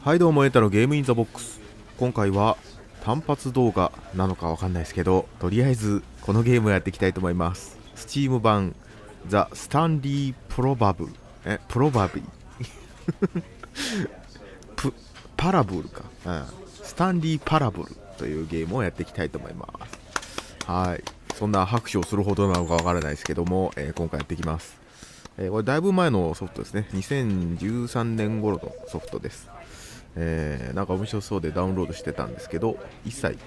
はいどうも、エンタのゲームインザボックス。今回は単発動画なのかわかんないですけど、とりあえずこのゲームをやっていきたいと思います。Steam 版ザ・スタンリー・プロバブルパラブルか、スタンリー・パラブルというゲームをやっていきたいと思います。はい、そんな拍手をするほどなのかわからないですけども、今回やっていきます。これだいぶ前のソフトですね。2013年頃のソフトです。なんか面白そうでダウンロードしてたんですけど、一切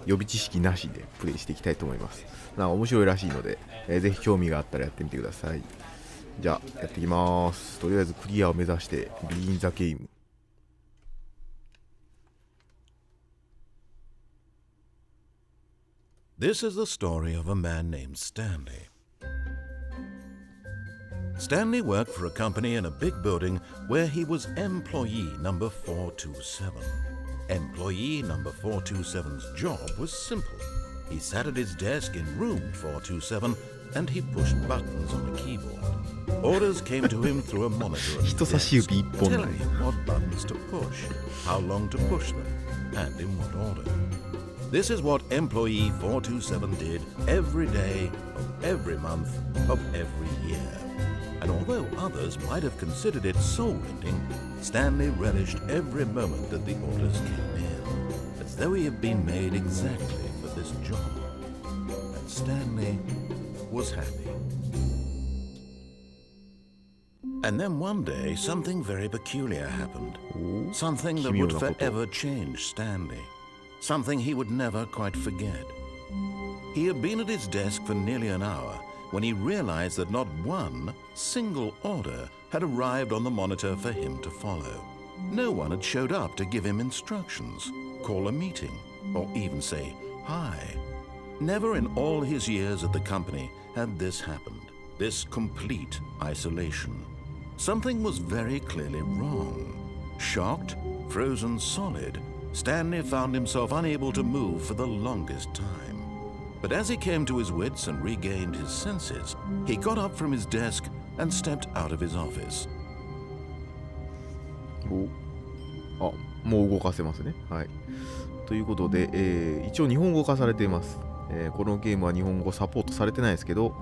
予備知識なしでプレイしていきたいと思います。なんか面白いらしいので、ぜひ興味があったらやってみてください。じゃあやっていきます。とりあえずクリアを目指してビギンザゲーム。This is the story of a man named Stanley. Stanley worked for a company in a big building where he was employee number 427. Employee number 427's job was simple. He sat at his desk in room 427 and he pushed buttons on a keyboard. Orders came to him through a monitor on his desk, telling him what buttons to push, how long to push them, and in what order. This is what employee 427 did every day of every month of every year.And although others might have considered it soul-rending, Stanley relished every moment that the orders came in, as though he had been made exactly for this job. And Stanley was happy. And then one day, something very peculiar happened. Something that would forever change Stanley. Something he would never quite forget. He had been at his desk for nearly an hour,when he realized that not one single order had arrived on the monitor for him to follow. No one had showed up to give him instructions, call a meeting, or even say hi. Never in all his years at the company had this happened, this complete isolation. Something was very clearly wrong. Shocked, frozen solid, Stanley found himself unable to move for the longest time.But as he came to his wits and regained his senses, he got up from his desk and stepped out of his office. もう動かせますね。はい。ということで、一応日本語化されています。このゲームは日本語サポートされてないですけど、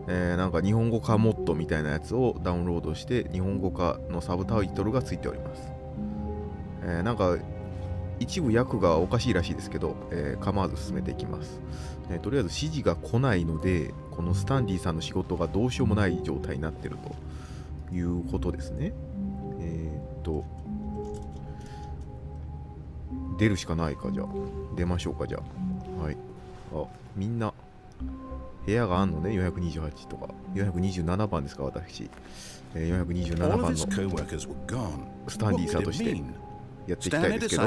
なんか日本語化モッドみたいなやつをダウンロードして日本語化のサブタイトルがついております。なんか一部訳がおかしいらしいですけど、構わず進めていきます。とりあえず指示が来ないので、このスタンリーさんの仕事がどうしようもない状態になっているということですね。出るしかないか。じゃあ出ましょうか。じゃあはい。みんな部屋があんのね。428とか427番ですか。私、427番のスタンリーさんとしてやっていきたいですけど、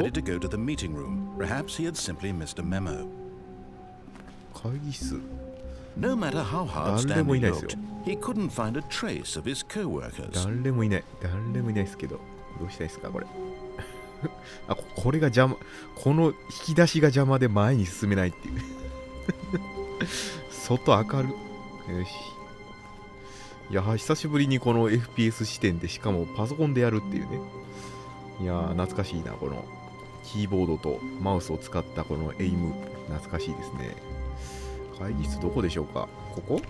会議室誰もいないですよ。誰もいないですけど、どうしたいですかこれ。これが邪魔、この引き出しが邪魔で前に進めないっていう外明る。よし。いや、久しぶりにこの FPS 視点で、しかもパソコンでやるっていうね。いやー、懐かしいな。このキーボードとマウスを使ったこのエイム、懐かしいですね。会議室どこでしょうか。こ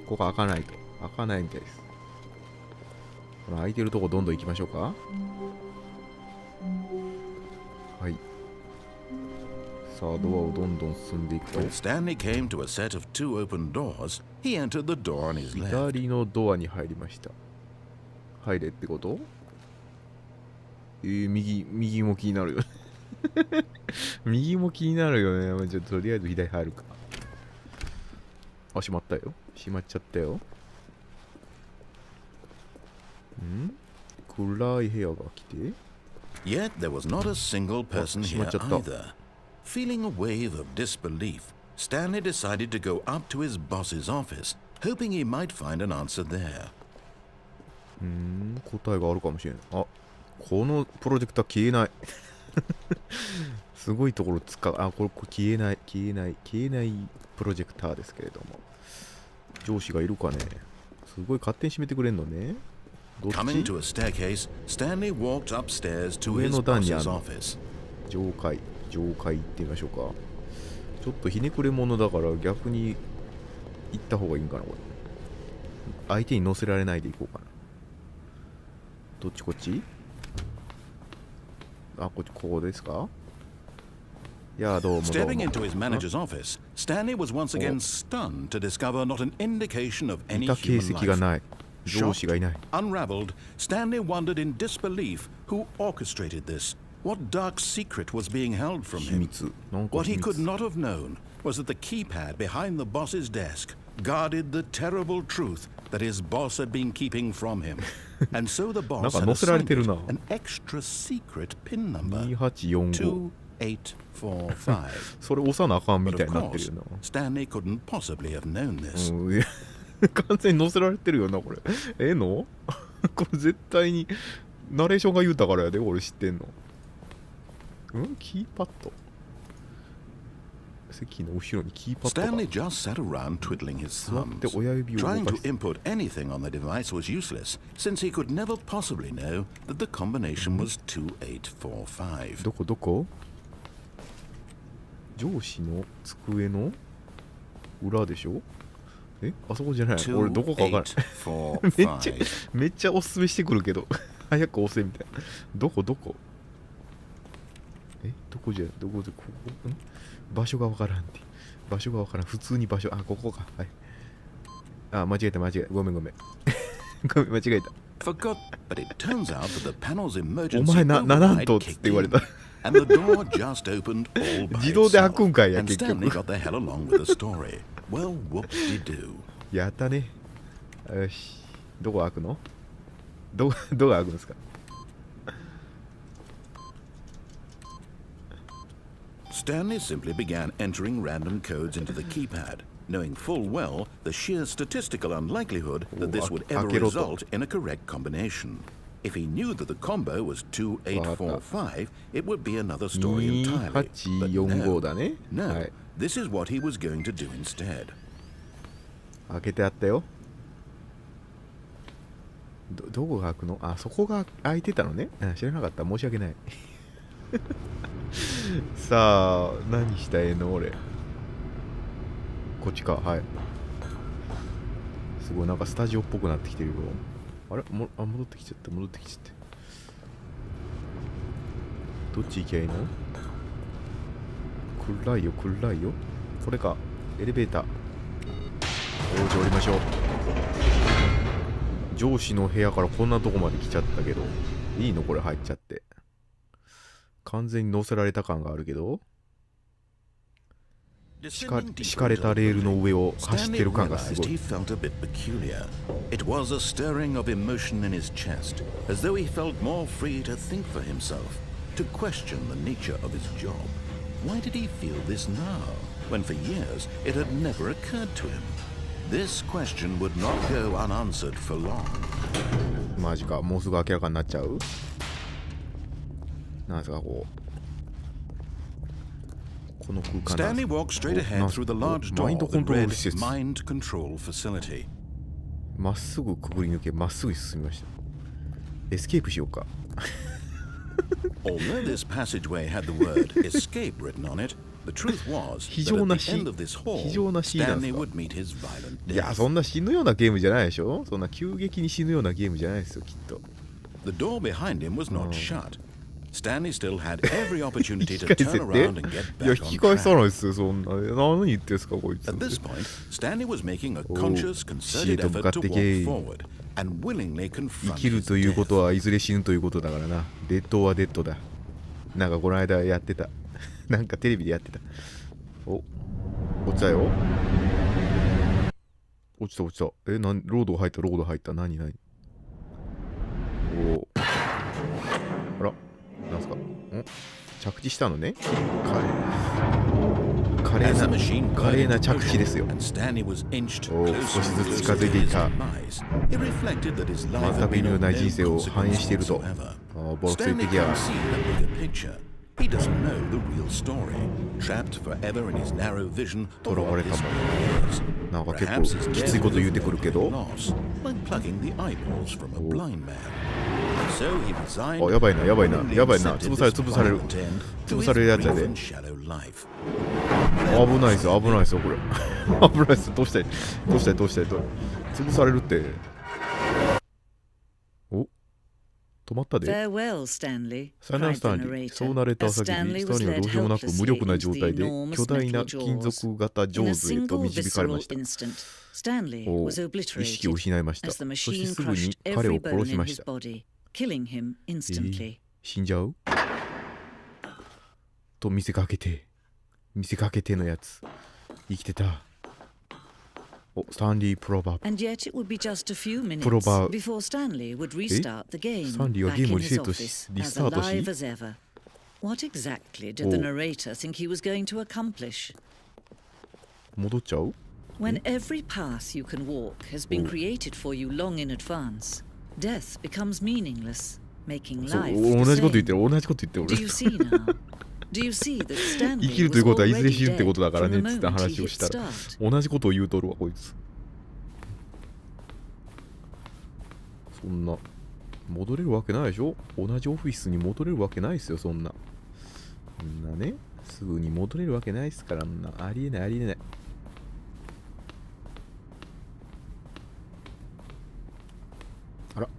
こ開かないと。開かないみたいです。この空いてるとこどんどん行きましょうか。はい。さあ、ドアをどんどん進んでいくと。Stanley came to a set of two open doors. He entered the door on his left. 左のドアに入りました。入れってこと？右も気になるよ右も気になるよね。じゃあとりあえず左入るか。閉まったよ。閉まっちゃったよ。暗い部屋が来て。Yet there was not a single person here either. Feeling a wave of disbelief, Stanley decided to go up to his boss's office, hoping he might find an answer there. 答えがあるかもしれない。このプロジェクター消えないすごいところ使う。これ消えないプロジェクターですけれども、上司がいるかね。すごい勝手に閉めてくれんのね。どっ Coming ち to a staircase, Stanley walked upstairs to 上 his の段にあ boss's るの office. 上階行ってみましょうか。ちょっとひねくれ者だから逆に行った方がいいんかな、これ。相手に乗せられないで行こうかな。どっちこっち？あ、ここですか？いや、どうもどう Stepping も。 into his manager's office, Stanley was once again stunned to discover not an indication of い any た形 human 跡が life. ない。上司がいない。 Unraveled, Stanley wondered in disbelief who orchestrated this. What dark secret was being held from 秘 him? 密。なんか What 秘 he 密。 could not have known was that the keypad behind the boss's desk guarded the terrible truth that his boss had been keeping from him. And so the なん boss か had 乗せられてる assigned な。 an extra secret pin number 2845。 2845. それ押さなあかんみ But たい of になってるよ course, な。Stanley couldn't possibly have known this. うん、いや完全に乗せられてるよな、これ。ええのこれ絶対に、ナレーションが言うたからやで、俺知ってんの。キーパッド。席の後ろにキーパッドが。 Stanley just sat around twiddling his 座っ thumbs. て親指を動 Trying か to して。 input anything on the device was useless, since he could never possibly know that the combination was 2845. どこ上司の机の裏でしょ？あそこじゃない。俺どこかわからん。めっちゃおすすめしてくるけど。早く押せみたいな。どこどこじゃ、ここ場所がわからんって。場所がわからん。普通に場所。あ、ここか。はい。あ、間違えた。ごめん。ごめん、間違えた。Forgot, but it turns out that the panel's お emergency 前な、なんとっつっ override て言 kicked われ in, た。 and the door just opened all by 自動で開くん itself. かいや、 And 結 Stanley 局。 got the hell along with the story. Well, whoop-de-doo. やったね。よし。どこ開くの？どこが開くんですか？ Stanley simply began entering random codes into the keypad, knowing full well the sheer statistical unlikelihood that this would ever result in a correct combination. If he knew that the combo was 2845, it would be another story entirely. But 2845だね。 no, はい。 this is what he was going to do instead. 開けてあったよ。どこが開くの？あ、そこが開いてたのね。知らなかった。申し訳ない。さあ、何したらええの俺。こっちか。はい。すごい、なんかスタジオっぽくなってきてるよ。あれ戻ってきちゃった。どっち行きゃいいの？暗いよ。これか。エレベーター。じゃあ降りましょう。上司の部屋からこんなとこまで来ちゃったけど、いいのこれ入っちゃって。完全に乗せられた感があるけど、敷かれたレールの上を走ってる感がすごい。 He felt a bit peculiar. It was a stirring of emotion in his chest, as though he felt more free to think for himself, to question the nature of his job. Why did he feel this now, when for years it had never occurred to him? This question would not go unanswered for long. マジか、もうすぐ明らかになっちゃう？なんですか、この空間。 Stanley walked straight ahead through the large door that read Mind Control Facility. まっすぐくぐり抜け、まっすぐ進みました。エスケープしようか。Although this passageway had the word escape written on it, the truth was that at the end of this hall, Stanley would meet his violent いや、 death. そんな死ぬようなゲームじゃないでしょ。そんな急激に死ぬようなゲームじゃないですよ、きっと。 The door behind him was not shut. Stanley still had every opportunity to turn around and get いや、 back 引き on 返さ track. ないですよ、そんな。何言ってんすか、こいつ。 At this point, Stanley was making a conscious, concerted 死へと向か effort って to け walk い。 forward and willingly 生 confront きる his というこ death. とはいずれ死ぬということだからな。デッドはデッドだ。なんかこの間やってた。なんかテレビでやってた。落ちたよ。落ちた。ロード入った。何あら、なんすか。着地したのね。華麗な着地ですよ。少しずつ近づいていた。また微妙な人生を反映していると。ボロクソ言ってきや。He doesn't know the real story, trapped forever in his narrow vision of what this なんか結構きついこと言うてくるけど、by plugging the eyeballs from a blind man. So he resigned あ、やばいな、やばいな、やばいな。潰される、潰される。 and end to 潰 his されるやつや brief で。 and shallow life. 危ないですよ、危ないですよ、これ。危ないですよ、どうしたい、どうしたい、どうしたい、潰されるって。お、止まったで。 Farewell, Stanley. さよなら cried スタン the リー。 narrator, そうなれた as 先に、 Stanley スタン was リーは led どうしようもなく無 helplessly 力な into 状 the 態で enormous 巨大な metal 金 jaws. 属型ジョ In ー a ズへと single 導かれ visceral ました。 instant, Stanley お was 意識を obliterated 失いました。 as the そして machine すぐに crushed 彼を every 殺 bone し in まし his た。 body, killing him instantly. 死んじゃうと見せかけて、見せかけてのやつ。生きてた。お、スタンリープロバー。 And yet it would be just a few minutes Proba- before Stanley would restart the game スタンリーは back ゲームを in リ his セット office し、リ as スタートし、 alive as ever. What exactly did the お narrator think he was going to accomplish? 戻っちゃう When every path you can walk has been created for you long in advance, death becomes meaningless, making そう、 life 同 the じこと言ってる、 same. 同じこと言ってる Do you 俺。 see now? Do you see that 生き Stanley るという was ことはいずれ already 死ぬってことだ dead から from ね the っつって moment he 話を hit したら start? 同じことを言うとるわこいつ。そんな戻れるわけないでしょ。同じオフィスに戻れるわけないですよ。そんなね、すぐに戻れるわけないですから。ありえない、ありえない。あら、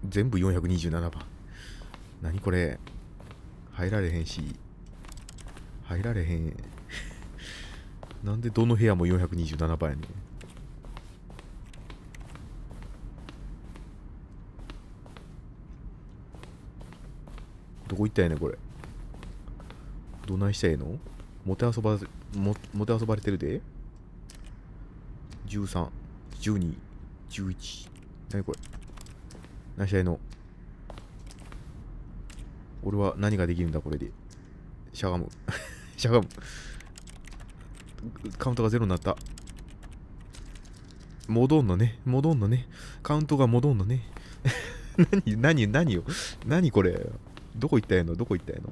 全部427番。何これ。入られへんし、入られへん。なんでどの部屋も427番やねん。どこ行ったんやねんこれ。どないしたらええの。もてあそばれてるで。13、12、11。何これ。何したらええの。俺は何ができるんだこれで。しゃがむ。しゃがむ。カウントがゼロになった。戻んのね。戻んのね。カウントが戻んのね。何よ。何これ。どこ行ったんやの。どこ行ったんやの。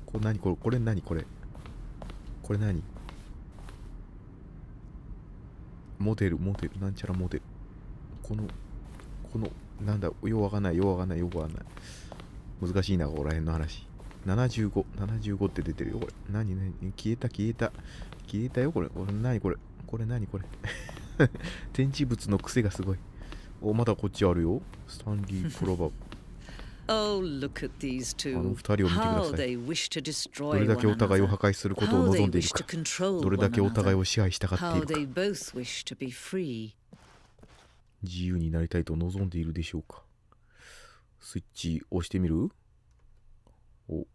これ何これ。これ何これ。これ何。モデル。なんちゃらモデル。この、なんだ。ようわかんない。難しいな、ここら辺の話。75って出てるよ、これ。何消えたよ、これ。何これ。展示物の癖がすごい。お、まだこっちあるよ。スタンリー・プロバ。Oh, look at these あの two. 二人を見てくだ How さい。 they wish to ど destroy れだ one けお互いを another. 破壊することを How 望 they んでいる wish to か。 control どれだけお one 互い another. を支配したがってい How るか。 they both wish to be free. 自由になりたいと望んでいるでしょうか。スイッチ押してみる。お、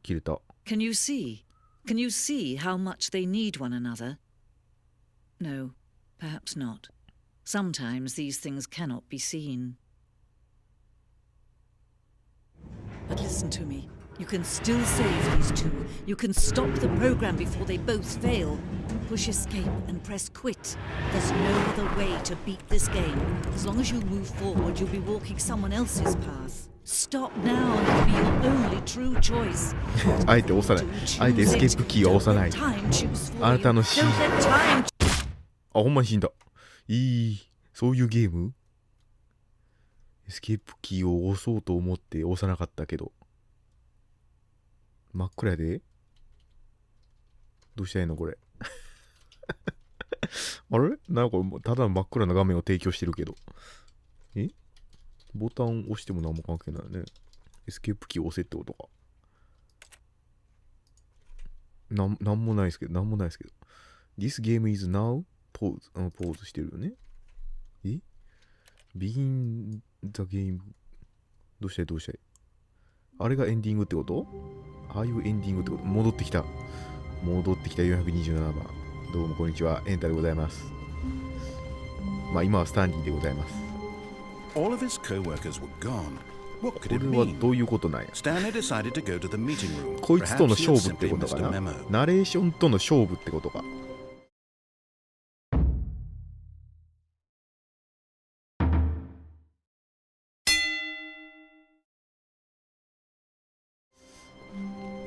切れた。Can you see? Can you see how much they need one another? No, perhaps not. Sometimes these things cannot be seen. But listen to me. You can still save these two. You can stop the program before they both fail. Push escape and press quit. There's no other way to beat this game. As long as you move forward, you'll be walking someone else's path. Stop now and it'll be your only true choice. あえて押さない。あえてエスケープキーは押さない。 Don't let time choose for あなたの you. 死。 Don't let time あ、ほんまに死んだ。そういうゲーム。エスケープキーを押そうと思って押さなかったけど。真っ暗やで。どうしたらいいのこれ。あれなんかただの真っ暗な画面を提供してるけど。ボタン押しても何も関係ないね。エスケープキーを押せってことか。なんもないですけど。This game is now pause。ポーズしてるよね。Begin the game。どうしたいあれがエンディングってこと？ああいうエンディングってこと？戻ってきた427番。どうもこんにちは。エンタでございます。まあ今はスタンリーでございます。All of his co-workers were gone. What こ could れ it は mean? どういうことなんや。 Stanley decided to go to the meeting room. こいつとの Perhaps he 勝 had 負って simply ことか missed な。 a memo. ナレーションとの勝負ってことか。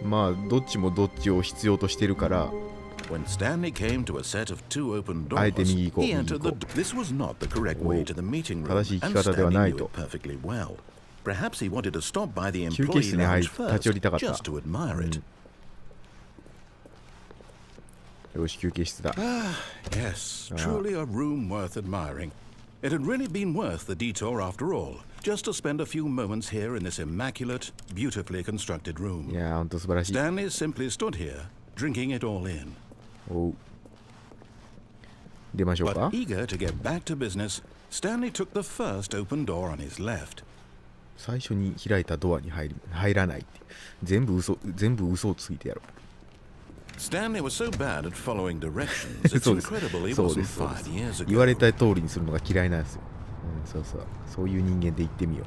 まあどっちもどっちを必要としてるから When Stanley came to a set of two open doors, あえて右行こう、 he 右 entered 行 the. こ This was not the correct way to the meeting room, 正しい and 行き方では Stanley ない knew と。 it perfectly well. Perhaps he wanted to stop by the 休憩 employee 室に入 lounge り first, 立ち寄りたかった。 just to admire it. よし、休憩室だ。 Yes, truly a room worth admiring. It had really been worth the detour after all, just to spend a few moments here in this immaculate, beautifully constructed い room. やー、ほんと素晴らしい。 Stanley simply stood here, drinking it all in. おう。出ましょうか。 But eager to get back to business, Stanley took the first open door on his left. 最初に開いたドアに入らないって。全部嘘をついてやろう。 Stanley was so bad at following directions, it's そうです incredible he そう wasn't ですそうで 5す years 言われ ago. た通りにするのが嫌いなんですよ、そうそうそういう人間で言ってみよ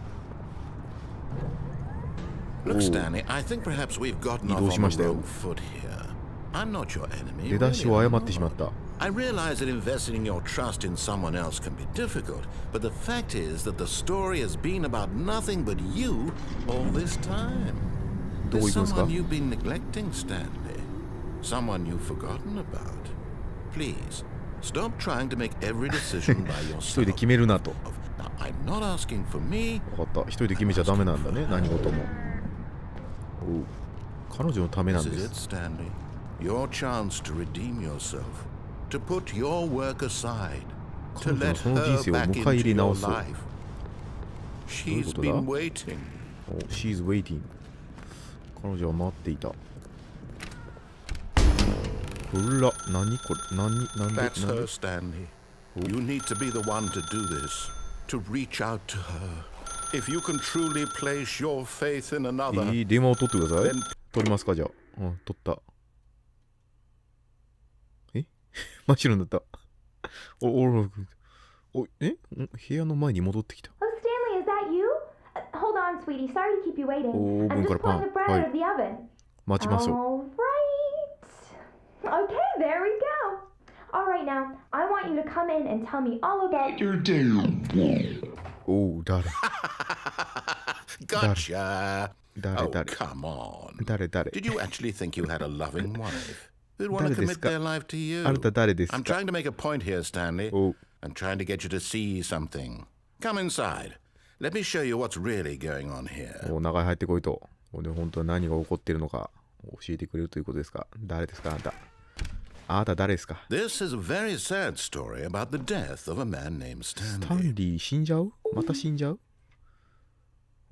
う Look, Stanley, I think perhaps we've gotten off 移動 on しま the したよ。 wrong foot here. I'm not your enemy. 出だし really, を I'm 誤ってしまっ not. た I realize that investing your trust in someone else can be difficult, but the fact is that the story has been about nothing but you all this time. どう There's いきますか someone you've been neglecting, Stanley. Someone you've forgotten about. Please, stop trying to make every decision by 一人で yourself. 決めるなと Now, I'm not asking for me. 分かった一人で決めちゃダメなんだね何事もおう彼女のためなん This で is it, す Stanley. Your chance to redeem yourself, to put your work aside, to 彼女の let その人 her 生を back 迎え入 into れ your 直そう life. She's どういうことだ？ been waiting. お She's waiting 彼女は待っていたうら何これなんで That's なんで her, Stanley. You need to be the one to do this, to reach out to her. If you can truly place your faith in another, 電話を取ってください then 取りますかじゃあ取った真っ白になった部屋の前に戻ってきた Oh, Stanley, is that you? Hold on, sweetie. Sorry to keep you waiting. Oh, I'm just bunker pulling the bread pan. out of the oven. 待ちましょう All right. Okay, there we go. All right, now, I want you to come in and tell me all about your day. おう誰 gotcha. 誰 Oh, 誰 come on. 誰 Did you actually think you had a loving wife who'd want to 誰ですか？ commit their life to you? あなた誰です I'm か trying to make a point here, Stanley. おう I'm trying to get you to see something. Come inside. Let me show you what's really going on here. お中に入ってこいとで本当に何が起こってるのか教えてくれるということですか誰ですかあなた誰ですか This is a very sad story about the death of a man named スタン Stanley. リー死んじゃうまた死んじゃう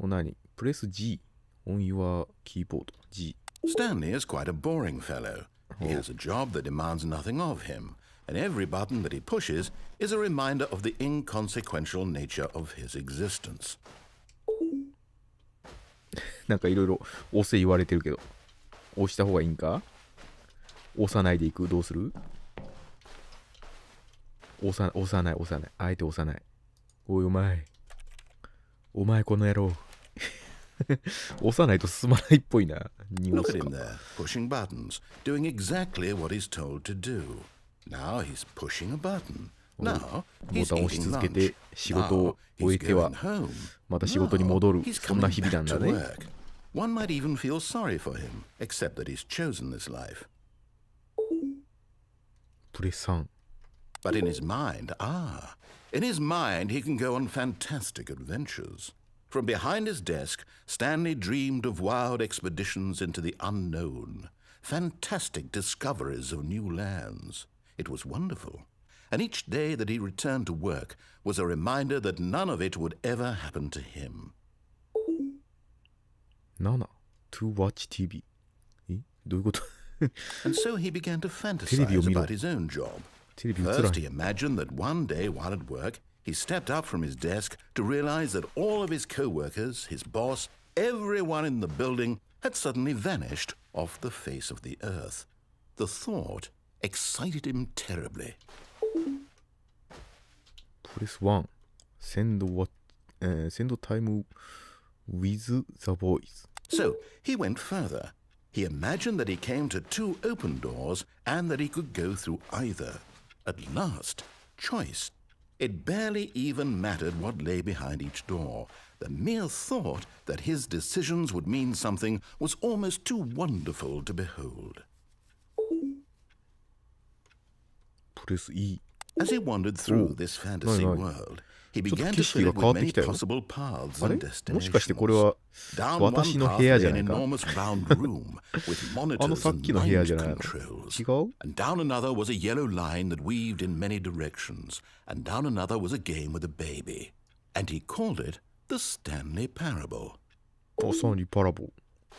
何プレス G on your keyboard G Stanley is quite a boring fellow. He has a job that demands nothing of him, and every button that he pushes is a reminder of the inconsequential nature of his existence. なんかいろいろ押せ言われてるけど押した方がいいんか押さないでいくどうする押さないあえて押さないおいお前この野郎押さないと進まないっぽいな Look at him there, pushing buttons, doing exactly what he's told to do. Now he's pushing a button. Now ボ he's タンを押し eating 続け lunch. て仕事を Now 終え he's ては going home. また仕事に戻る Now he's そんな coming 日々なん back だ to ね work. One might even feel sorry for him, except that he's chosen this life. プレス3 But in his mind, in his mind, he can go on fantastic adventures. From behind his desk, Stanley dreamed of wild expeditions into the unknown, fantastic discoveries of new lands. It was wonderful. And each day that he returned to work was a reminder that none of it would ever happen to him. 7 to watch TV どういうこと And so he began to テレビを fantasize 見ろ。 about his own job. テレビ映ら First, ん he imagined that one day while at work, he stepped up from his desk to realize that all of his co-workers, his boss, everyone in the building had suddenly vanished off the face of the earth. The thought excited him terribly. プレス1 send time with the voice So he went further. He imagined that he came to two open doors and that he could go through either. At last, choice. It barely even mattered what lay behind each door. The mere thought that his decisions would mean something was almost too wonderful to behold. プレス E。 As he wandered through this fantasy world, he ちょっと began 景 to 色 fill が it 変わ with ってき many たよ。 possible paths あれ and もしかしてこれ destinations. は Down one 私の部屋 path じゃ lay な an いか。 enormous round room with あの monitors さっ and きの部屋 mind じゃないの？ controls. 違う？ And down another was a yellow line that weaved in many directions. And down another was a game with a baby. And he called it the Stanley Parable. あ、スタンリーパラボ。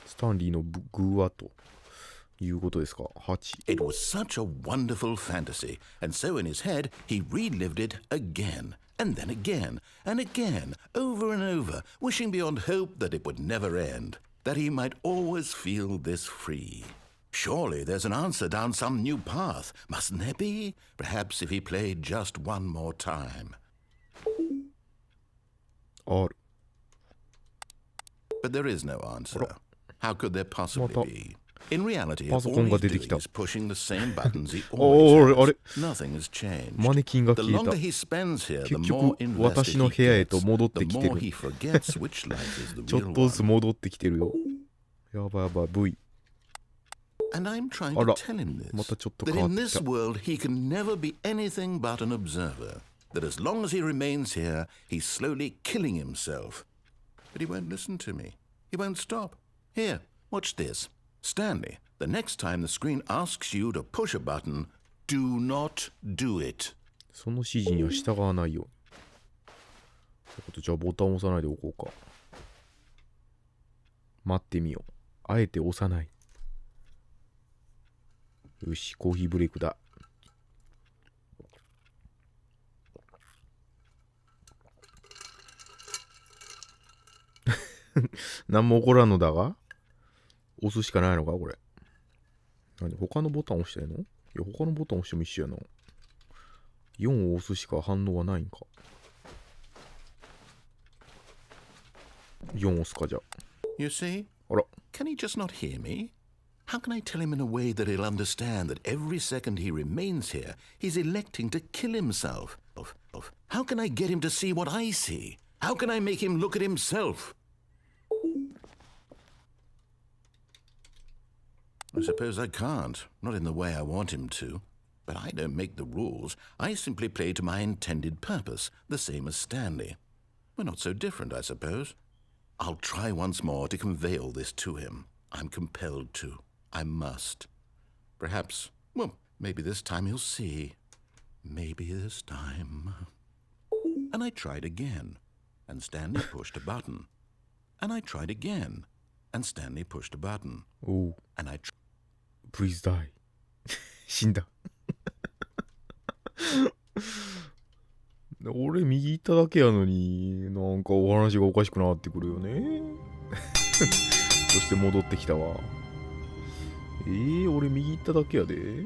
スタンリーの寓話ということですか。8。It was such a wonderful fantasy, and so in his head he relived it again, and then again, and again, over and over, wishing beyond hope that it would never end, that he might always feel this free. Surely there's an answer down some new path, mustn't there be? Perhaps if he played just one more time. ある。 But there is no answer. How could there possibly また be? In reality, パソ all コンが he's 出てき doing た。 is pushing the same buttons he あ always れ、あれ、 has. Nothing has changed. マネキンが The 消えた。 longer he spends here, the 結 more 局 invested 私の he 部屋へと gets, 戻っ the てきて more る。 he forgets which life is the ちょ real っとずつ one. 戻ってきてるよ。やばいやばい、V。 And I'm trying あ to ら、 tell him this, またちょっと that 変わっ in て this きた。 world he can never be anything but an observer, that as long as he remains here, he's slowly killing himself. But he won't listen to me. He won't stop. Here, watch this. Stanley, the next time the screen asks you to push a button, do not do it. その指示には従わないように。ということで、じゃあボタンを押さないでおこうか。待ってみよう。あえて押さない。よし、コーヒーブレイクだ。何も起こらんのだが、押すしかないのかこれ。何他のボタン押したいの？いや、他のボタン押しても一緒やな。4を押すしか反応はないんか。4押すかじゃ。You see? あら。 Can he just not hear me? How can I tell him in a way that he'll understand that every second he remains here, he's electing to kill himself? How can I get him to see what I see? How can I make him look at himself? I suppose I can't, not in the way I want him to. But I don't make the rules. I simply play to my intended purpose, the same as Stanley. We're not so different, I suppose. I'll try once more to convey all this to him. I'm compelled to. I must. Perhaps, well, maybe this time he'll see. Maybe this time. And I tried again, and Stanley pushed a button. And I tried again, and Stanley pushed a button. おう。 And I Please die. 死んだ。俺右行っただけやのに、なんかお話がおかしくなってくるよね。そして戻ってきたわ。俺右行っただけやで。